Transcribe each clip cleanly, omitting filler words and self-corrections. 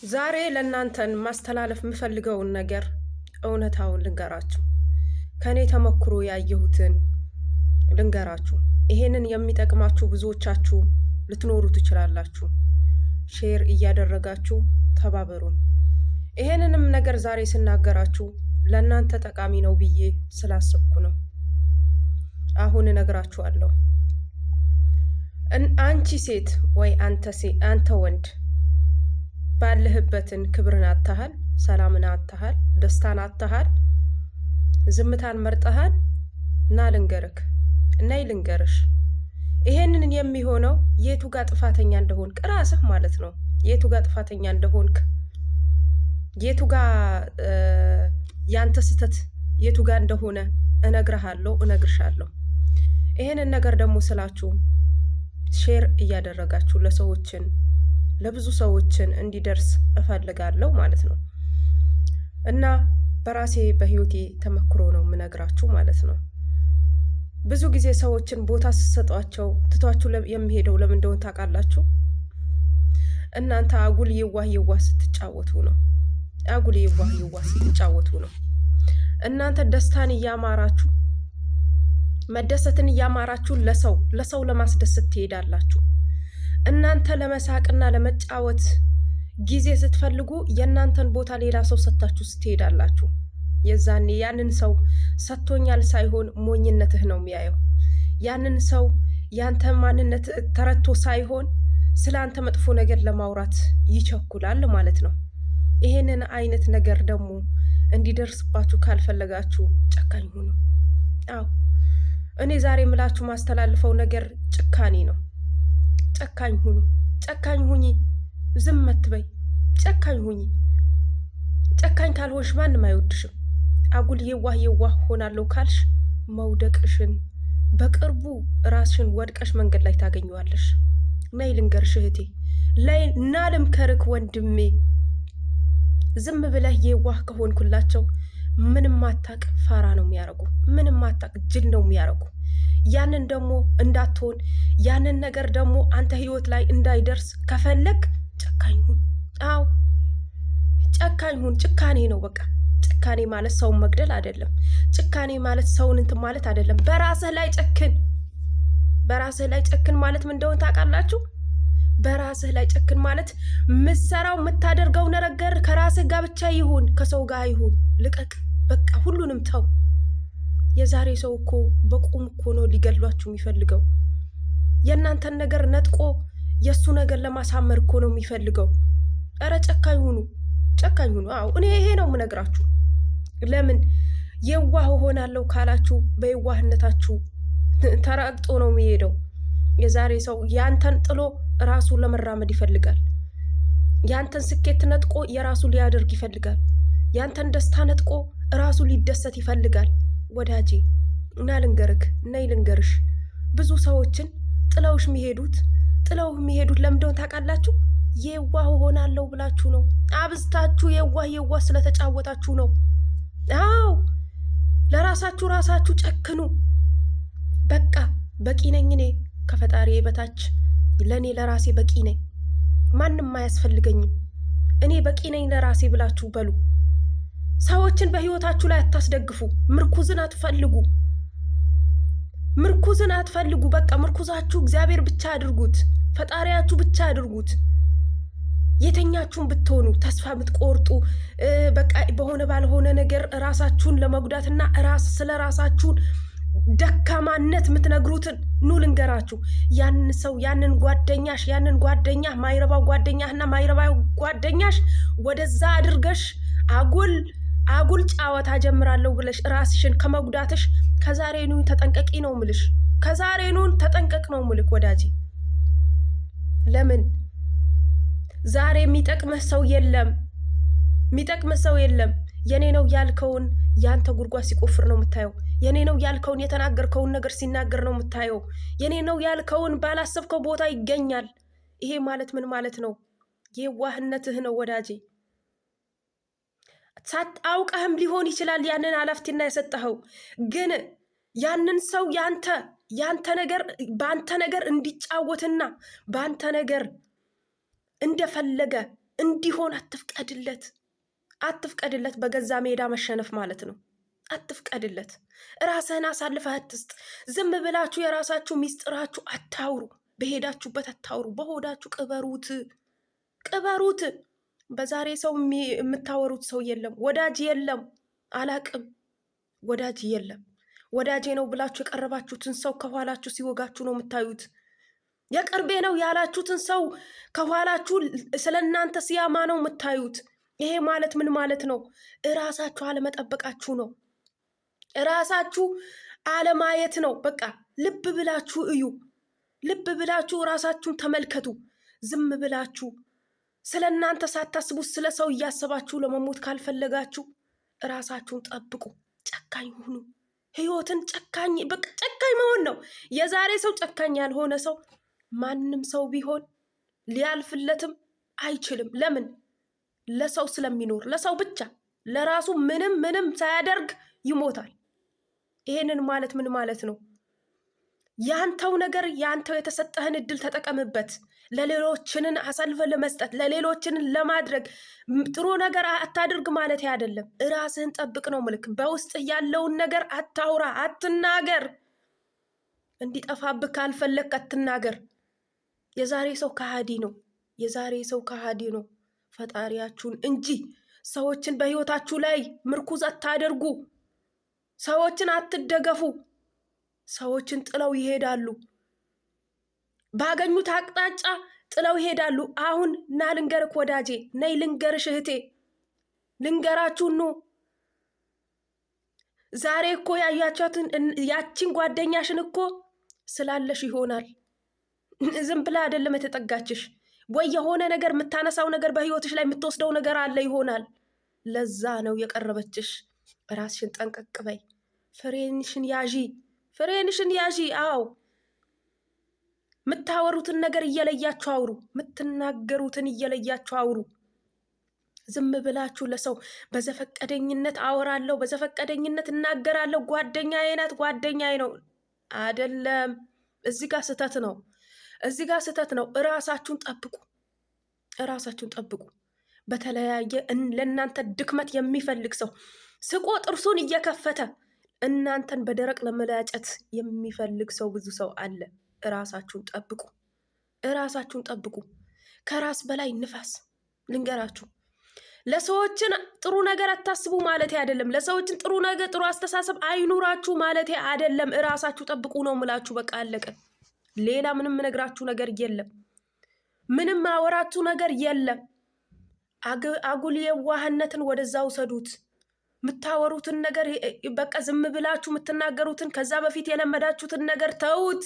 ዛሬ ለእናንተን ማስተላለፍ የምፈልገውን ነገር እውነታውን ልንገራችሁ። ከኔ ተመክሮ ያየሁትን ልንገራችሁ። ይሄንን የሚጠቅማችሁ ብዙዎቻችሁ ልትኖሩ ትችላላችሁ። ሼር እያደረጋችሁ ተባበሩን። ይሄንንም ነገር ዛሬ ስናገራችሁ ለእናንተ ጠቃሚ ነው ብዬ ስላሰብኩ ነው። አሁን እነግራችኋለሁ። አንቺ ሴት ወይ አንተ ወንድ ባለህበትን ክብርን አጥተሃል፣ ሰላምን አጥተሃል፣ ደስታን አጥተሃል፣ ዝምታን መርጠሃል እና ልንገርሽ ይሄንን የሚሆነው የቱ ጋር ጥፋተኛ እንደሆንክ ራስህ ማለት ነው። የቱ ጋር ጥፋተኛ እንደሆንክ የቱ ጋር ያንተ ስተት የቱ ጋር እንደሆነ እነግርሻለሁ። ይሄንን ነገር ደግሞ ስላችሁ ሼር እያደረጋችሁ ለብዙ ሰዎችን እንዲደርስ እፈልጋለሁ ማለት ነው። እና በራሴ በህይወቴ ተመክሮ ነው የምነግራችሁ ማለት ነው። ብዙ ጊዜ ሰዎችን ቦታ ስትሰጧቸው ትቷችሁ የሚሄደው ለምን እንደሆነ ታውቃላችሁ? እናንተ አጉል የዋህ ስትጫወቱ ነው። አጉል የዋህ ስትጫወቱ ነው። እናንተ ደስታን እያማራችሁ መደሰትን እያማራችሁ ለሰው ለማስደሰት ትሄዳላችሁ። እናንተ ለመሳቅና ለመጫወት ጊዜ ስትፈልጉ የእናንተን ቦታ ሌላ ሰው ሰጥታችሁ ስትሄዳላችሁ። የዛኔ ያንን ሰው ሰጥቶኛል ሳይሆን ሞኝነትህ ነው የሚያየው። ያንን ሰው ያንተ ማንነት ተረድቶ ሳይሆን ስለ አንተ መጥፎ ነገር ለማውራት ይቸኩላል ማለት ነው። ይሄንን አይነት ነገር ደግሞ እንዲደርስባችሁ ካልፈለጋችሁ ጨካኝ ሁኑ። አዎ እኔ ዛሬ ምላችሁ ማስተላልፈው ነገር ጭካኔ ነው። ጨካኝ ሁኑ። ጨካኝ ሁኚ። ዝም አትበይ። ጨካኝ ሁኚ። ጨካኝ ካልሆንሽ ማንም አይወድሽም። አጉል የዋህ ሆናለሁ ካልሽ መውደቅሽን በቅርቡ ራስሽን ወድቀሽ መንገድ ላይ ታገኘዋለሽ። ነይ ልንገርሽ እህቴ፣ እና ልምከርክ ወንድሜ። ዝም ብለህ የዋህ ከሆንኩላቸው ምንም ማታቅ ፋራ ነው የሚያረጉ። ምንም ማታቅ ጅል ነው የሚያረጉ። ያንን ደግሞ እንዳትሆን ያንን ነገር ደግሞ አንተ ህይወት ላይ እንዳይደርስ ከፈለግ ጨካኝ ሁን። አዎ ጨካኝ ሁን። ጭካኔ ነው በቃ። ጭካኔ ማለት ሰውን መግደል አይደለም። ጭካኔ ማለት ሰውን እንትን ማለት አይደለም። በራስህ ላይ ጨክን። በራስህ ላይ ጨክን ማለት ምን እንደሆነ ታውቃላችሁ? በራስህ ላይ ጨክን ማለት ምሰራው የምታደርገው ነገር ከራስህ ጋር ብቻ ይሁን፣ ከሰው ጋር ይሁን። ልቀቅ በቃ፣ ሁሉንም ተው። የዛሬ ሰው እኮ በቁም እኮ ነው ሊገሏችሁ የሚፈልገው። የእናንተን ነገር ነጥቆ የእሱ ነገር ለማሳመር እኮ ነው የሚፈልገው። እረ ጨካኝ ሁኑ፣ ጨካኝ ሁኑ። አዎ እኔ ይሄ ነው የምነግራችሁ። ለምን የዋህ ሆናለሁ ካላችሁ በየዋህነታችሁ ተረግጦ ነው የሚሄደው። የዛሬ ሰው ያንተን ጥሎ ራሱ ለመራመድ ይፈልጋል። ያንተን ስኬት ነጥቆ የራሱ ሊያደርግ ይፈልጋል። ያንተን ደስታ ነጥቆ ራሱ ሊደሰት ይፈልጋል። ወዳጄ እና ልንገርሽ ብዙ ሰዎችን ጥለውሽ የሚሄዱት ለምንድነው ታውቃላችሁ? የዋህ ሆናለሁ ብላችሁ ነው። አብዝታችሁ የዋህ ስለተጫወታችሁ ነው። አዎ ለራሳችሁ ጨክኑ። በቃ በቂ ነኝ እኔ ከፈጣሪ በታች ለኔ ለራሴ በቂ ነኝ። ማንም አያስፈልገኝም። እኔ በቂ ነኝ ለራሴ ብላችሁ በሉ። ሰዎችን በህይወታችሁ ላይ አታስደግፉ። ምርኩዝን አትፈልጉ። በቃ ምርኩዛችሁ እግዚአብሔር ብቻ አድርጉት። ፈጣሪያችሁ ብቻ አድርጉት። የተኛችሁን ብትሆኑ ተስፋ የምትቆርጡ በቃ በሆነ ባልሆነ ነገር ራሳችሁን ለመጉዳትና ስለ ራሳችሁን ደካማነት የምትነግሩትን ኑ ልንገራችሁ። ያንን ሰው ያንን ጓደኛ ማይረባው ጓደኛህና ማይረባው ጓደኛሽ ወደዛ አድርገሽ አጉል ጫወታ ጀምራለሁ ብለሽ ራስሽን ከመጉዳትሽ ከዛሬኑ ተጠንቀቂ ነው ምልሽ። ከዛሬኑን ተጠንቀቅ ነው ምልክ ወዳጄ። ለምን ዛሬ የሚጠቅምህ ሰው የለም። የኔ ነው ያልከውን ያንተ ጉድጓድ ሲቆፍር ነው የምታየው። የኔ ነው ያልከውን የተናገርከውን ነገር ሲናገር ነው የምታየው። የኔ ነው ያልከውን ባላሰብከው ቦታ ይገኛል። ይሄ ማለት ምን ማለት ነው? የዋህነትህ ነው ወዳጄ። ሳታውቀህም ሊሆን ይችላል ያንን ኃላፊነት የሰጠኸው። ግን ያንን ሰው ያንተ ነገር በአንተ ነገር እንዲጫወትና በአንተ ነገር እንደፈለገ እንዲሆን አትፍቀድለት። አትፍቀድለት። በገዛ ሜዳ መሸነፍ ማለት ነው። አትፍቀድለት። ራስህን አሳልፈህ አትስጥ። ዝም ብላችሁ የራሳችሁ ሚስጥራችሁ አታውሩ። በሄዳችሁበት አታውሩ። በሆዳችሁ ቅበሩት፣ ቅበሩት። በዛሬ ሰው የምታወሩት ሰው የለም፣ ወዳጅ የለም። አላቅም፣ ወዳጅ የለም። ወዳጄ ነው ብላችሁ የቀረባችሁትን ሰው ከኋላችሁ ሲወጋችሁ ነው የምታዩት። የቅርቤ ነው ያላችሁትን ሰው ከኋላችሁ ስለ እናንተ ሲያማ ነው የምታዩት። ይሄ ማለት ምን ማለት ነው? እራሳችሁ አለመጠበቃችሁ ነው። እራሳችሁ አለማየት ነው። በቃ ልብ ብላችሁ እዩ። ልብ ብላችሁ እራሳችሁን ተመልከቱ። ዝም ብላችሁ ስለ እናንተ ሳታስቡ ስለ ሰው እያሰባችሁ ለመሞት ካልፈለጋችሁ እራሳችሁን ጠብቁ። ጨካኝ ሁኑ። ህይወትን ጨካኝ በቃ ጨካኝ መሆን ነው። የዛሬ ሰው ጨካኝ ያልሆነ ሰው ማንም ሰው ቢሆን ሊያልፍለትም አይችልም። ለምን? ለሰው ስለሚኖር፣ ለሰው ብቻ፣ ለራሱ ምንም ሳያደርግ ይሞታል። ይሄንን ማለት ምን ማለት ነው? ያንተው ነገር ያንተው የተሰጠህን እድል ተጠቀምበት። ለሌሎችንን አሳልፈ ለመስጠት ለሌሎችንን ለማድረግ ጥሩ ነገር አታድርግ ማለት አይደለም። ራስህን ጠብቅ ነው ምልክ። በውስጥ ያለውን ነገር አታውራ፣ አትናገር። እንዲጠፋብህ ካልፈለግ አትናገር። የዛሬ ሰው ከሃዲ ነው። የዛሬ ሰው ከሃዲ ነው። ፈጣሪያችሁን እንጂ ሰዎችን በህይወታችሁ ላይ ምርኩዝ አታደርጉ። ሰዎችን አትደገፉ። ሰዎችን ጥለው ይሄዳሉ። ባገኙት አቅጣጫ ጥለው ይሄዳሉ። አሁን ና ልንገርክ ወዳጄ፣ ነይ ልንገርሽ እህቴ፣ ልንገራችሁ ኑ። ዛሬ እኮ ያያቻትን ያቺን ጓደኛሽን እኮ ስላለሽ ይሆናል። ዝም ብላ አይደለም የተጠጋችሽ። ወይ የሆነ ነገር የምታነሳው ነገር በህይወትሽ ላይ የምትወስደው ነገር አለ ይሆናል። ለዛ ነው የቀረበችሽ። ራስሽን ጠንቀቅ በይ። ፍሬንሽን ያዢ፣ ፍሬንሽን ያዢ። አዎ የምታወሩትን ነገር እየለያችሁ አውሩ። የምትናገሩትን እየለያችሁ አውሩ። ዝም ብላችሁ ለሰው በዘፈቀደኝነት አወራለሁ፣ በዘፈቀደኝነት እናገራለሁ፣ ጓደኛዬ ናት፣ ጓደኛዬ ነው አይደለም። እዚህ ጋር ስህተት ነው። እዚህ ጋር ስህተት ነው። እራሳችሁን ጠብቁ። እራሳችሁን ጠብቁ። በተለያየ ለእናንተ ድክመት የሚፈልግ ሰው ስቆ ጥርሱን እየከፈተ እናንተን በደረቅ ለመላጨት የሚፈልግ ሰው ብዙ ሰው አለ። እራሳችሁን ጠብቁ። እራሳችሁን ጠብቁ። ከራስ በላይ ንፋስ። ልንገራችሁ፣ ለሰዎችን ጥሩ ነገር አታስቡ ማለት አይደለም። ለሰዎችን ጥሩ ነገር ጥሩ አስተሳሰብ አይኑራችሁ ማለት አይደለም። እራሳችሁ ጠብቁ ነው ምላችሁ። በቃ አለቀ። ሌላ ምንም ነግራችሁ ነገር የለም። ምንም ማወራችሁ ነገር የለም። አጉል የዋህነትን ወደዛ ውሰዱት። የምታወሩትን ነገር በቃ ዝም ብላችሁ የምትናገሩትን ከዛ በፊት የለመዳችሁትን ነገር ተውት፣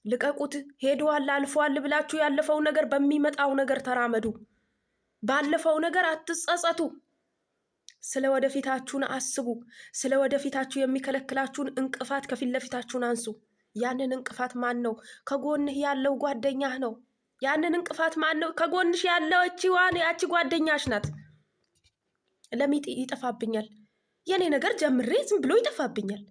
ልቀቁት። ሄደዋል አልፈዋል ብላችሁ ያለፈው ነገር በሚመጣው ነገር ተራመዱ። ባለፈው ነገር አትጸጸቱ። ስለ ወደፊታችሁን አስቡ። ስለ ወደፊታችሁ የሚከለክላችሁን እንቅፋት ከፊት ለፊታችሁን አንሱ። ያንን እንቅፋት ማን ነው? ከጎንህ ያለው ጓደኛህ ነው። ያንን እንቅፋት ማን ነው? ከጎንሽ ያለው ያቺ ጓደኛሽ ናት። ለምን ይጠፋብኛል? የኔ ነገር ጀምሬ ዝም ብሎ ይጠፋብኛል።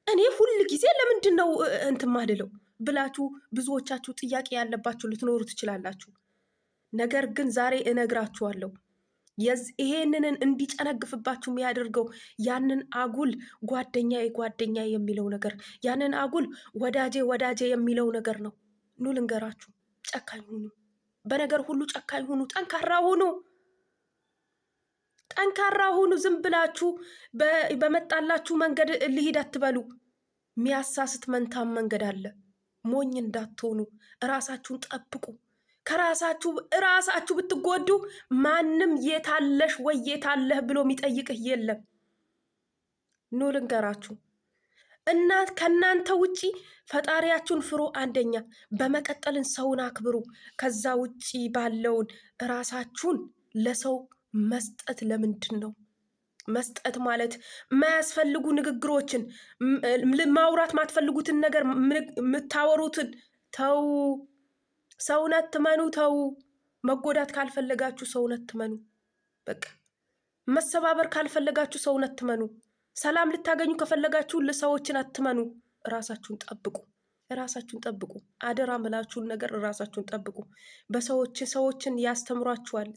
እኔ ሁል ጊዜ ለምንድን ነው እንትን ማድለው ብላችሁ ብዙዎቻችሁ ጥያቄ ያለባችሁ ልትኖሩ ትችላላችሁ። ነገር ግን ዛሬ እነግራችኋለሁ፣ ይሄንን እንዲጨነግፍባችሁ የሚያደርገው ያንን አጉል ጓደኛ የሚለው ነገር፣ ያንን አጉል ወዳጄ የሚለው ነገር ነው። ኑ ልንገራችሁ፣ ጨካኝ ሁኑ። በነገር ሁሉ ጨካኝ ሁኑ። ጠንካራ ሁኑ። ጠንካራ ሁኑ። ዝም ብላችሁ በመጣላችሁ መንገድ ልሂድ አትበሉ። የሚያሳስት መንታም መንገድ አለ። ሞኝ እንዳትሆኑ። እራሳችሁን ጠብቁ። እራሳችሁ ብትጎዱ ማንም የታለሽ ወይ የታለህ ብሎ የሚጠይቅህ የለም። ኑ ልንገራችሁ፣ ከእናንተ ውጪ ፈጣሪያችሁን ፍሩ። አንደኛ፣ በመቀጠልን ሰውን አክብሩ። ከዛ ውጪ ባለውን እራሳችሁን ለሰው መስጠት ለምንድን ነው? መስጠት ማለት የማያስፈልጉ ንግግሮችን ማውራት፣ ማትፈልጉትን ነገር የምታወሩትን ተው። ሰውን አትመኑ። ተው። መጎዳት ካልፈለጋችሁ ሰውን አትመኑ። በቃ መሰባበር ካልፈለጋችሁ ሰውን አትመኑ። ሰላም ልታገኙ ከፈለጋችሁ ለሰዎችን አትመኑ። ራሳችሁን ጠብቁ። ራሳችሁን ጠብቁ። አደራ ምላችሁን ነገር ራሳችሁን ጠብቁ። ሰዎችን ያስተምሯችኋል።